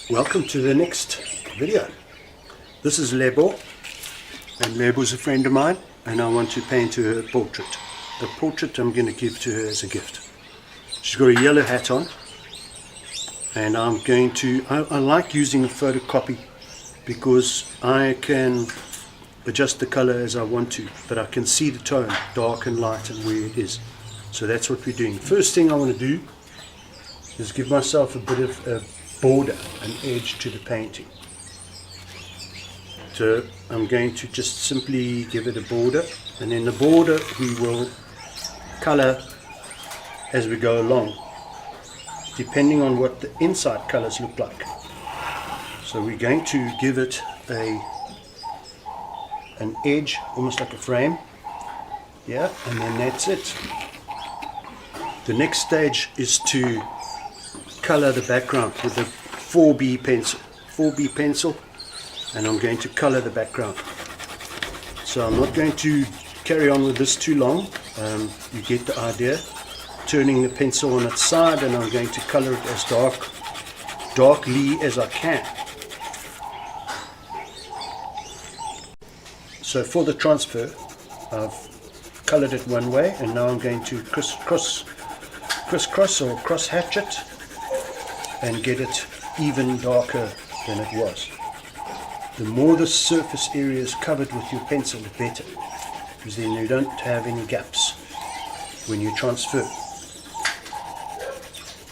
Welcome to the next video. This is Lebo, and Lebo's a friend of mine, and I want to paint her a portrait. A portrait I'm going to give to her as a gift. She's got a yellow hat on, and I'm going to, I like using a photocopy because I can adjust the color as I want to, but I can see the tone, dark and light, and where it is. So that's what we're doing. First thing I want to do is give myself a bit of a border, an edge to the painting. So I'm going to just simply give it a border, and in the border we will color as we go along, depending on what the inside colors look like. So we're going to give it an edge, almost like a frame, yeah, and then that's it. The next stage is to color the background with a 4B pencil, and I'm going to color the background. So I'm not going to carry on with this too long. You get the idea. Turning the pencil on its side, and I'm going to color it as darkly as I can. So for the transfer, I've colored it one way, and now I'm going to crisscross or cross hatch it and get it even darker than it was. The more the surface area is covered with your pencil, the better, because then you don't have any gaps when you transfer.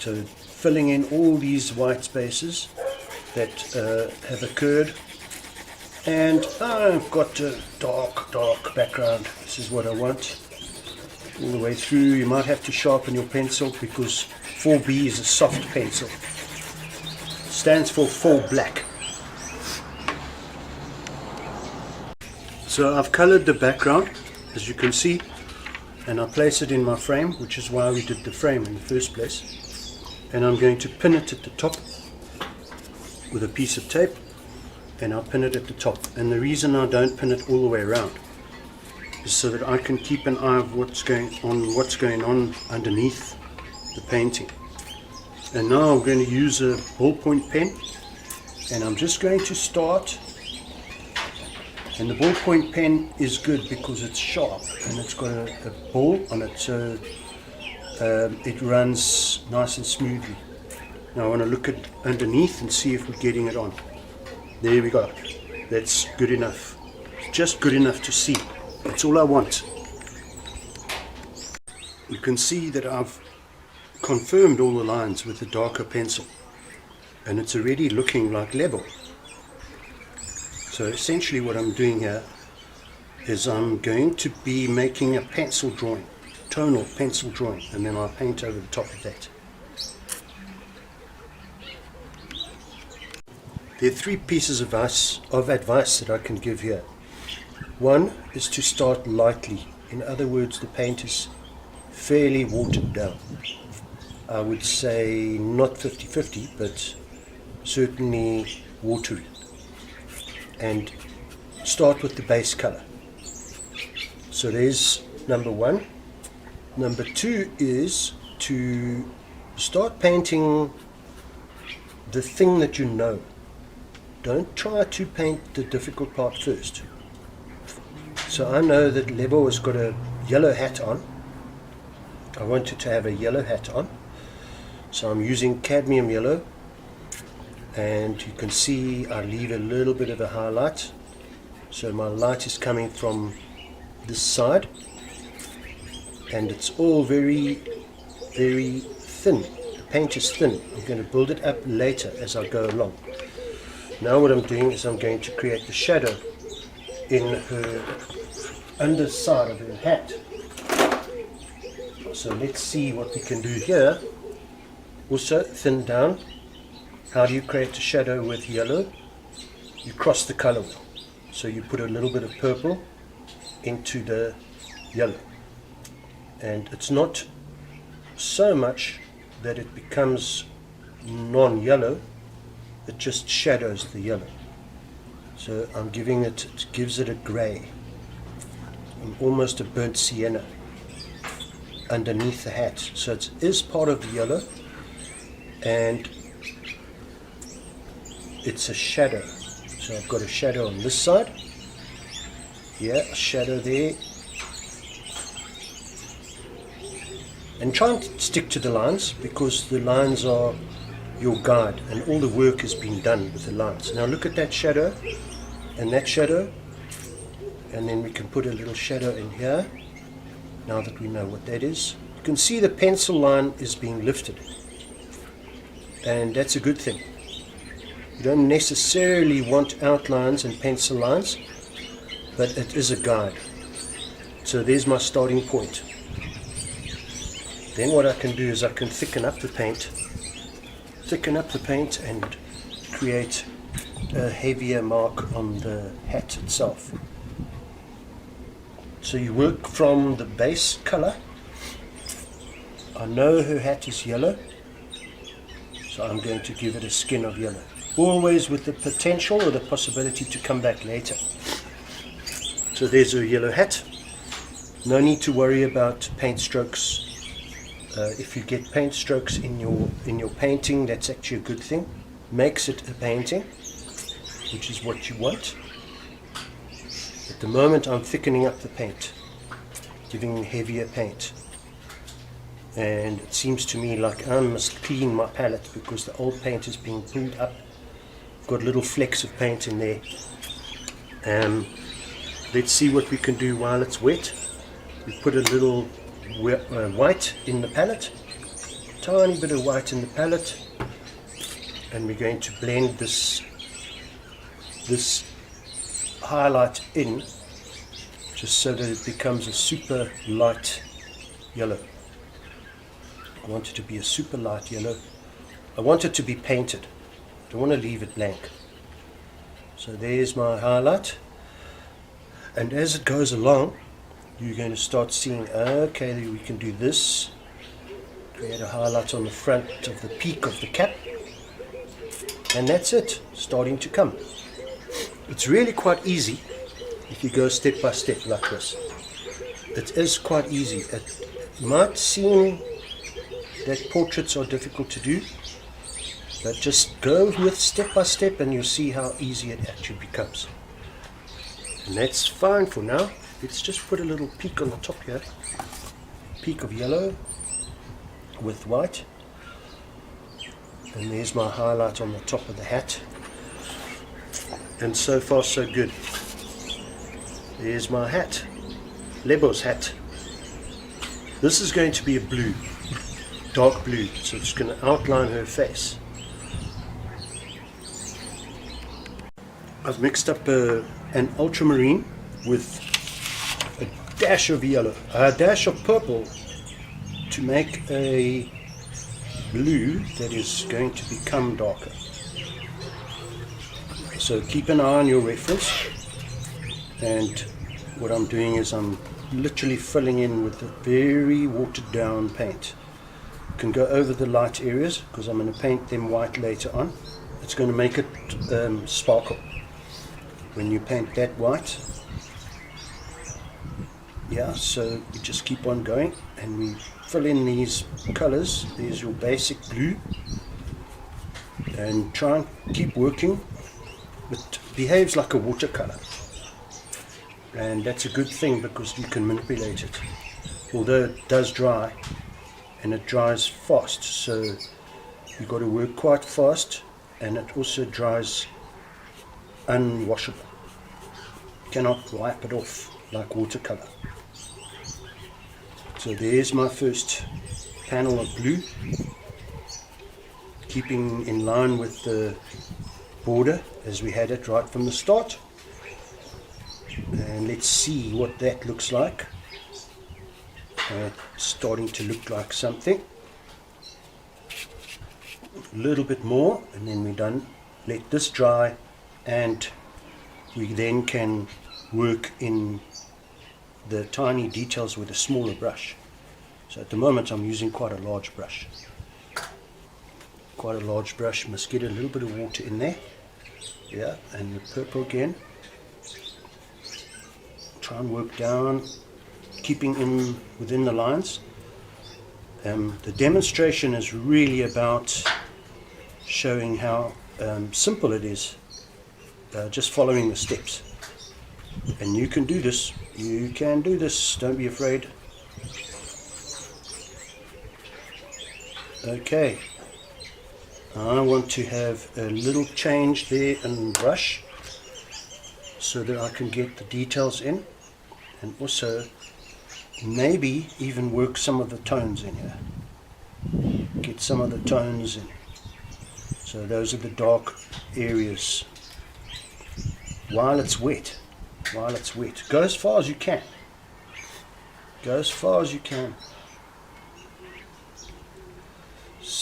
So filling in all these white spaces that have occurred, and I've got a dark background. This is what I want all the way through. You might have to sharpen your pencil because 4B is a soft pencil. Stands for 4 black. So I've colored the background, as you can see, and I place it in my frame, which is why we did the frame in the first place. And I'm going to pin it at the top with a piece of tape, and I'll pin it at the top. And the reason I don't pin it all the way around is so that I can keep an eye of what's going on underneath the painting. And now I'm going to use a ballpoint pen, and I'm just going to start. And the ballpoint pen is good because it's sharp and it's got a ball on it, so it runs nice and smoothly. Now I want to look at underneath and see if we're getting it on. There we go. That's good enough. It's just good enough to see. That's all I want. You can see that I've confirmed all the lines with a darker pencil, and it's already looking like Lebo. So essentially what I'm doing here is I'm going to be making a pencil drawing, tonal pencil drawing, and then I'll paint over the top of that. There are 3 pieces of advice that I can give here. One is to start lightly. In other words, the paint is fairly watered down. I would say not 50-50, but certainly watery. And start with the base color. So there's number 1. Number 2 is to start painting the thing that you know. Don't try to paint the difficult part first. So I know that Lebo has got a yellow hat on. I want it to have a yellow hat on. So I'm using cadmium yellow, and you can see I leave a little bit of a highlight. So my light is coming from this side, and it's all very thin. The paint is thin. I'm going to build it up later as I go along. Now what I'm doing is I'm going to create the shadow in her underside of her hat. So let's see what we can do here. Also thin down. How do you create a shadow with yellow? You cross the color wheel. So you put a little bit of purple into the yellow. And it's not so much that it becomes non-yellow, it just shadows the yellow. So I'm giving it, it gives it a grey, almost a burnt sienna underneath the hat. So it is part of the yellow, and it's a shadow. So I've got a shadow on this side. Yeah, a shadow there. And try and stick to the lines, because the lines are your guide and all the work has been done with the lines. Now look at that shadow and that shadow, and then we can put a little shadow in here. Now that we know what that is, you can see the pencil line is being lifted, and that's a good thing. You don't necessarily want outlines and pencil lines, but it is a guide. So there's my starting point. Then what I can do is I can thicken up the paint and create a heavier mark on the hat itself. So you work from the base color. I know her hat is yellow, so I'm going to give it a skin of yellow, always with the potential or the possibility to come back later. So there's her yellow hat. No need to worry about paint strokes. If you get paint strokes in your painting, that's actually a good thing. Makes it a painting, which is what you want. At the moment I'm thickening up the paint, giving heavier paint. And it seems to me like I must clean my palette because the old paint is being pulled up. I've got little flecks of paint in there. Let's see what we can do while it's wet. We put a little white in the palette, tiny bit of white in the palette, and we're going to blend this highlight in, just so that it becomes a super light yellow. I want it to be a super light yellow. I want it to be painted. I don't want to leave it blank. So there's my highlight, and as it goes along you're going to start seeing, okay, we can do this. Create a highlight on the front of the peak of the cap, and that's it, starting to come. It's really quite easy if you go step by step like this. It is quite easy. It might seem that portraits are difficult to do, but just go with step by step and you'll see how easy it actually becomes. And that's fine for now. Let's just put a little peak on the top here. Peak of yellow with white. And there's my highlight on the top of the hat. And so far so good. There's my hat. Lebo's hat. This is going to be a blue. Dark blue. So it's going to outline her face. I've mixed up an ultramarine with a dash of yellow, a dash of purple, to make a blue that is going to become darker. So keep an eye on your reference, and what I'm doing is I'm literally filling in with a very watered down paint. You can go over the light areas because I'm going to paint them white later on. It's going to make it sparkle when you paint that white. Yeah, so we just keep on going and we fill in these colors. There's your basic blue, and try and keep working. It behaves like a watercolor, and that's a good thing because you can manipulate it, although it does dry, and it dries fast, so you've got to work quite fast, and it also dries unwashable. You cannot wipe it off like watercolor. So there's my first panel of blue, keeping in line with the border as we had it right from the start. And let's see what that looks like. It's starting to look like something. A little bit more and then we're done. Let this dry and we then can work in the tiny details with a smaller brush. So at the moment I'm using quite a large brush. Must get a little bit of water in there. Yeah, and the purple again. Try and work down, keeping in within the lines. The demonstration is really about showing how simple it is, just following the steps. And you can do this, don't be afraid. Okay, I want to have a little change there in brush so that I can get the details in, and also maybe even work some of the tones in here. Get some of the tones in. So those are the dark areas. While it's wet, go as far as you can.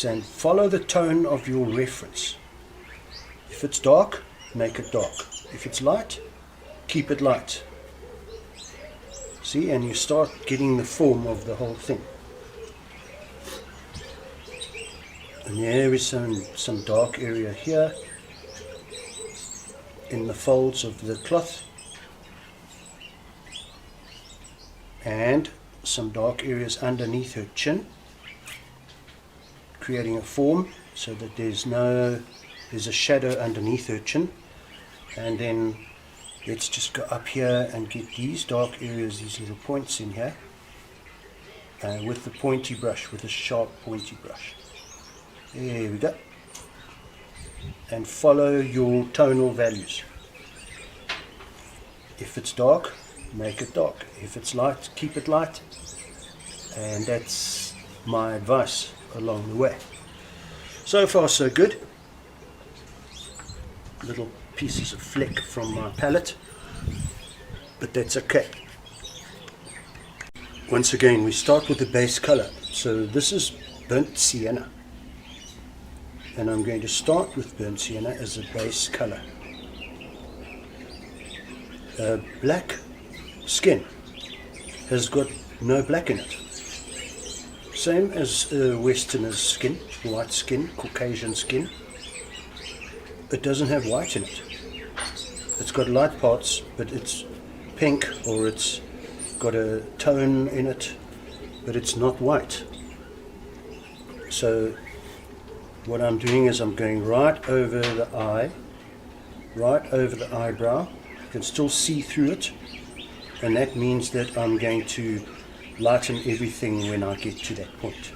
And follow the tone of your reference. If it's dark, make it dark. If it's light, keep it light. See, and you start getting the form of the whole thing. And there is some dark area here in the folds of the cloth, and some dark areas underneath her chin, creating a form so that there's a shadow underneath her chin. And then let's just go up here and get these dark areas, these little points in here, with the pointy brush, with a sharp pointy brush. There we go. And follow your tonal values. If it's dark, make it dark. If it's light, keep it light. And that's my advice along the way. So far so good. Little pieces of fleck from my palette, but that's okay. Once again, we start with the base color. So this is burnt sienna, and I'm going to start with burnt sienna as a base color. Black skin has got no black in it. Same as Westerner's skin, white skin, Caucasian skin. It doesn't have white in it. It's got light parts, but it's pink, or it's got a tone in it, but it's not white. So what I'm doing is I'm going right over the eye, right over the eyebrow. You can still see through it, and that means that I'm going to lighten everything when I get to that point.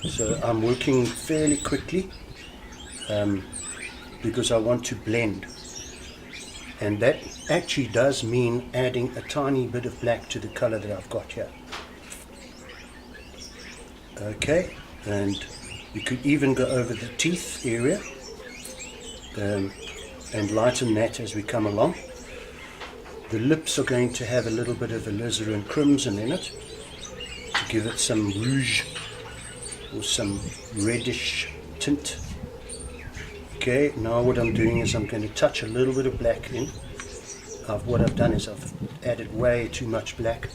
So I'm working fairly quickly because I want to blend, and that actually does mean adding a tiny bit of black to the color that I've got here. Okay, and you could even go over the teeth area and lighten that as we come along. The lips are going to have a little bit of alizarin crimson in it to give it some rouge or some reddish tint. Okay, now what I'm doing is I'm going to touch a little bit of black in. What I've done is I've added way too much black,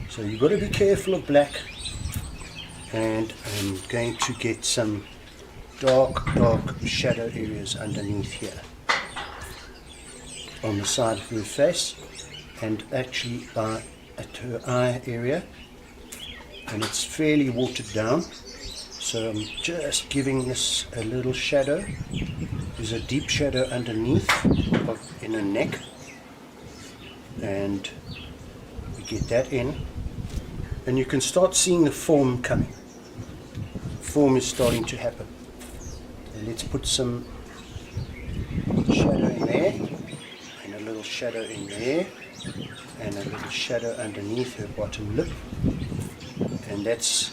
so you've got to be careful of black. And I'm going to get some dark shadow areas underneath here on the side of her face, and actually at her eye area, and it's fairly watered down, so I'm just giving this a little shadow. There's a deep shadow underneath in her neck, and we get that in, and you can start seeing the form coming. Form is starting to happen. And let's put some shadow in there, and a little shadow in there, and a little shadow underneath her bottom lip. And that's,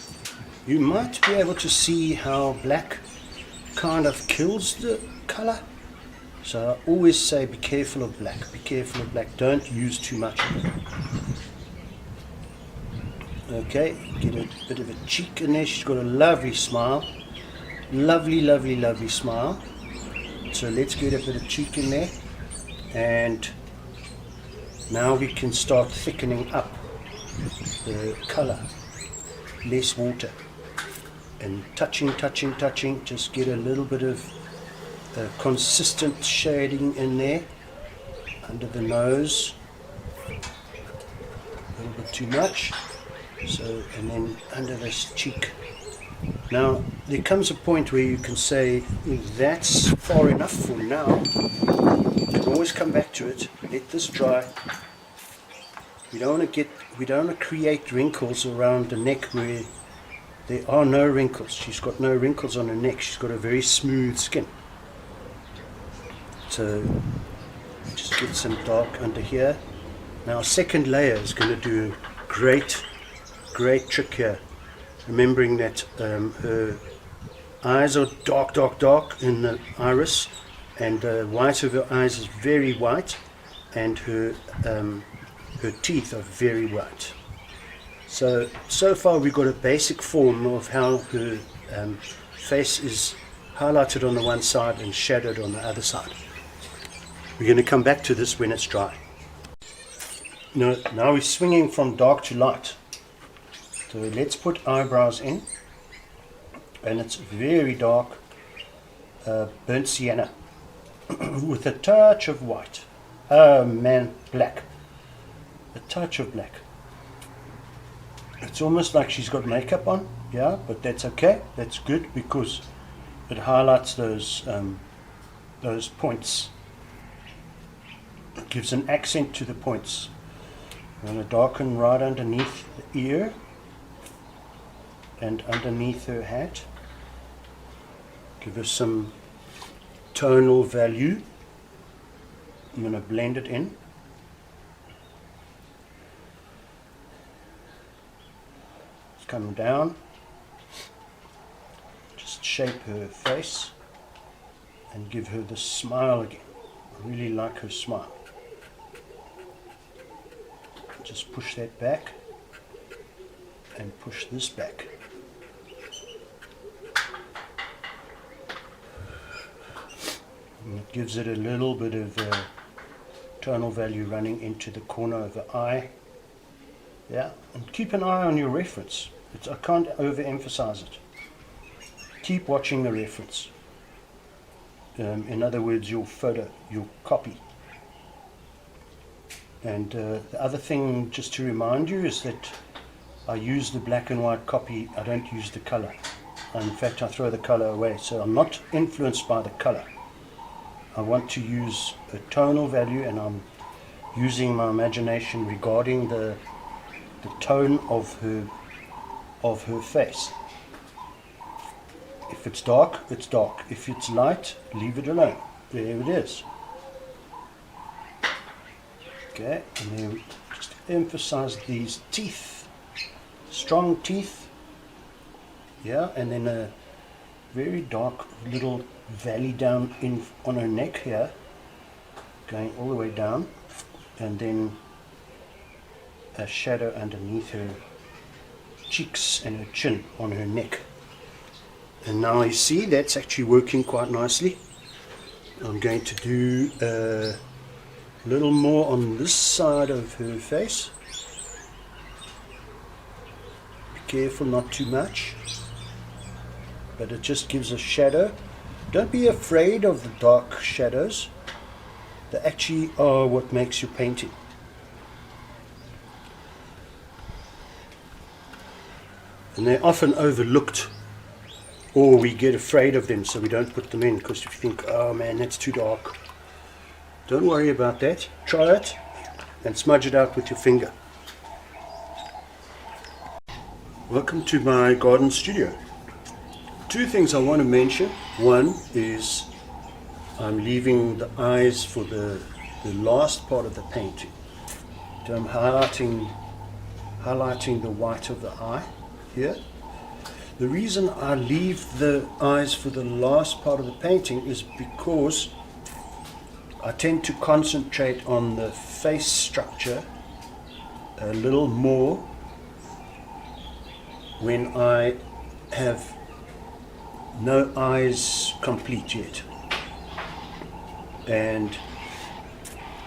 you might be able to see how black kind of kills the color. So I always say be careful of black, don't use too much of it. Okay, get a bit of a cheek in there. She's got a lovely smile, lovely smile. So let's get a bit of cheek in there, and now we can start thickening up the color. Less water, and touching, just get a little bit of consistent shading in there under the nose. A little bit too much. So, and then under this cheek. Now there comes a point where you can say, that's far enough for now. You can always come back to it, let this dry. We don't want to create wrinkles around the neck where there are no wrinkles. She's got no wrinkles on her neck. She's got a very smooth skin. So just get some dark under here. Now second layer is going to do a great trick here. Remembering that her eyes are dark in the iris, and the white of her eyes is very white, and her teeth are very white. So far we've got a basic form of how her face is highlighted on the one side and shadowed on the other side. We're going to come back to this when it's dry. Now we're swinging from dark to light. So let's put eyebrows in, and it's very dark, burnt sienna with a touch of white. Oh man, black. A touch of black. It's almost like she's got makeup on, yeah, but that's okay. That's good because it highlights those points. It gives an accent to the points. I'm going to darken right underneath the ear and underneath her hat. Give her some tonal value. I'm going to blend it in. It's coming down. Just shape her face and give her the smile again. I really like her smile. Just push that back and push this back. And it gives it a little bit of tonal value running into the corner of the eye. Yeah, and keep an eye on your reference. I can't overemphasize it. Keep watching the reference. In other words, your photo, your copy. And the other thing, just to remind you, is that I use the black and white copy. I don't use the color. In fact, I throw the color away. So I'm not influenced by the color. I want to use a tonal value, and I'm using my imagination regarding the tone of her face. If it's dark, it's dark. If it's light, leave it alone. There it is. Okay, and then just emphasize these teeth, strong teeth. Yeah, and then a very dark little valley down on her neck here, going all the way down, and then a shadow underneath her cheeks and her chin on her neck. And now you see that's actually working quite nicely. I'm going to do a little more on this side of her face. Be careful not too much, but it just gives a shadow. Don't be afraid of the dark shadows. They actually are what makes your painting. And they're often overlooked, or we get afraid of them, so we don't put them in because if you think, oh man, that's too dark. Don't worry about that. Try it and smudge it out with your finger. Welcome to my garden studio. Two things I want to mention. One is I'm leaving the eyes for the last part of the painting. So I'm highlighting the white of the eye here. The reason I leave the eyes for the last part of the painting is because I tend to concentrate on the face structure a little more when I have no eyes complete yet. And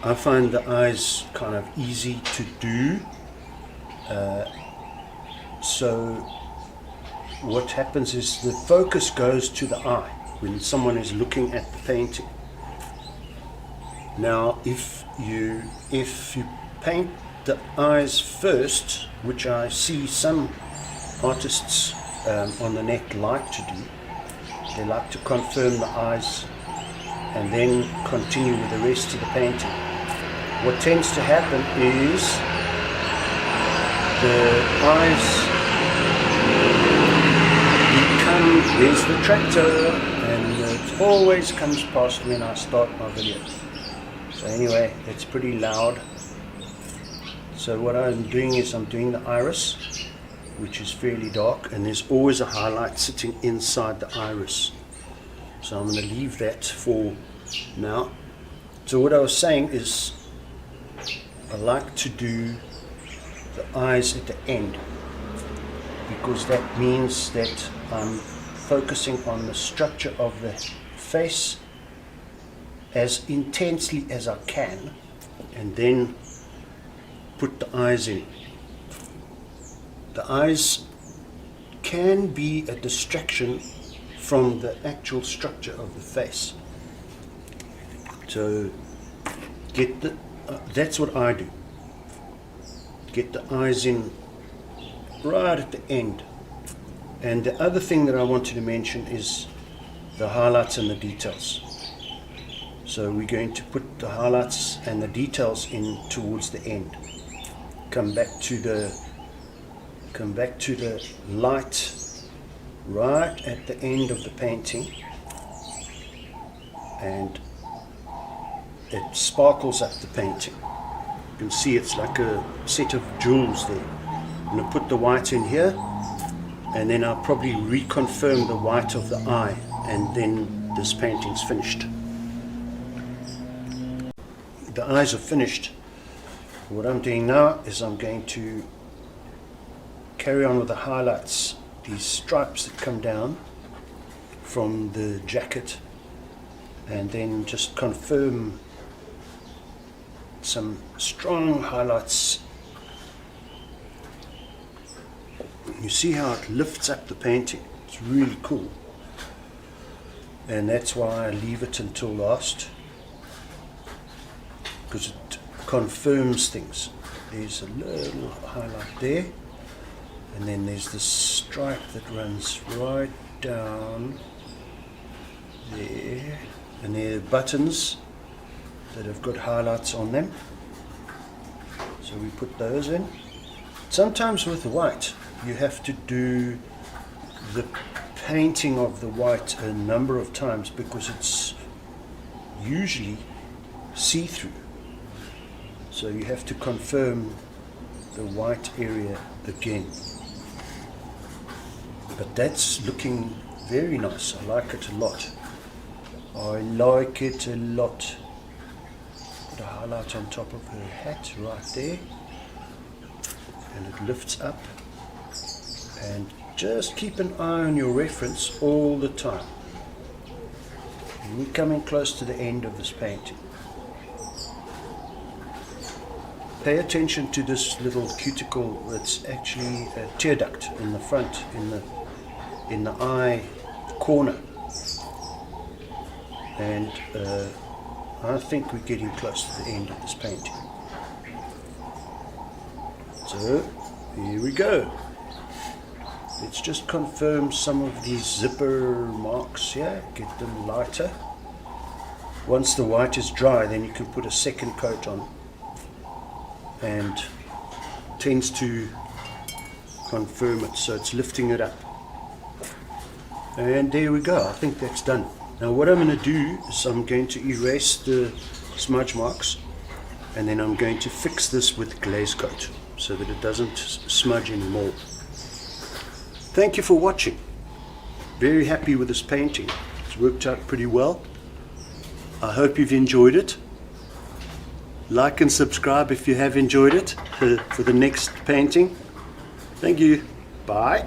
I find the eyes kind of easy to do. So what happens is the focus goes to the eye when someone is looking at the painting. Now if you paint the eyes first, which I see some artists on the neck like to do. They like to confirm the eyes and then continue with the rest of the painting. What tends to happen is the eyes become, there's the tractor, and it always comes past when I start my video. So anyway, it's pretty loud. So what I'm doing is I'm doing the iris, which is fairly dark, and there's always a highlight sitting inside the iris. So I'm going to leave that for now. So what I was saying is I like to do the eyes at the end, because that means that I'm focusing on the structure of the face as intensely as I can, and then put the eyes in. The eyes can be a distraction from the actual structure of the face. So get the that's what I do. Get the eyes in right at the end. And the other thing that I wanted to mention is the highlights and the details. So we're going to put the highlights and the details in towards the end. Come back to the light right at the end of the painting, and it sparkles up the painting. You can see it's like a set of jewels there. I'm going to put the white in here, and then I'll probably reconfirm the white of the eye, and then this painting's finished. The eyes are finished. What I'm doing now is I'm going to carry on with the highlights, these stripes that come down from the jacket, and then just confirm some strong highlights. You see how it lifts up the painting. It's really cool, and that's why I leave it until last, because it confirms things. There's a little highlight there, and then there's this stripe that runs right down there, and there are buttons that have got highlights on them, so we put those in. Sometimes with the white you have to do the painting of the white a number of times, because it's usually see-through. So you have to confirm the white area again. But that's looking very nice. I like it a lot. I like it a lot. Put a highlight on top of her hat right there. And it lifts up. And just keep an eye on your reference all the time. And we're coming close to the end of this painting. Pay attention to this little cuticle that's actually a tear duct in the front, in the eye corner. And I think we're getting close to the end of this painting. So here we go. Let's just confirm some of these zipper marks here, get them lighter. Once the white is dry, then you can put a second coat on, and tends to confirm it, so it's lifting it up. And there we go. I think that's done. Now what I'm going to do is I'm going to erase the smudge marks, and then I'm going to fix this with glaze coat so that it doesn't smudge anymore. Thank you for watching. Very happy with this painting. It's worked out pretty well. I hope you've enjoyed it. Like and subscribe if you have enjoyed it for the next painting. Thank you. Bye.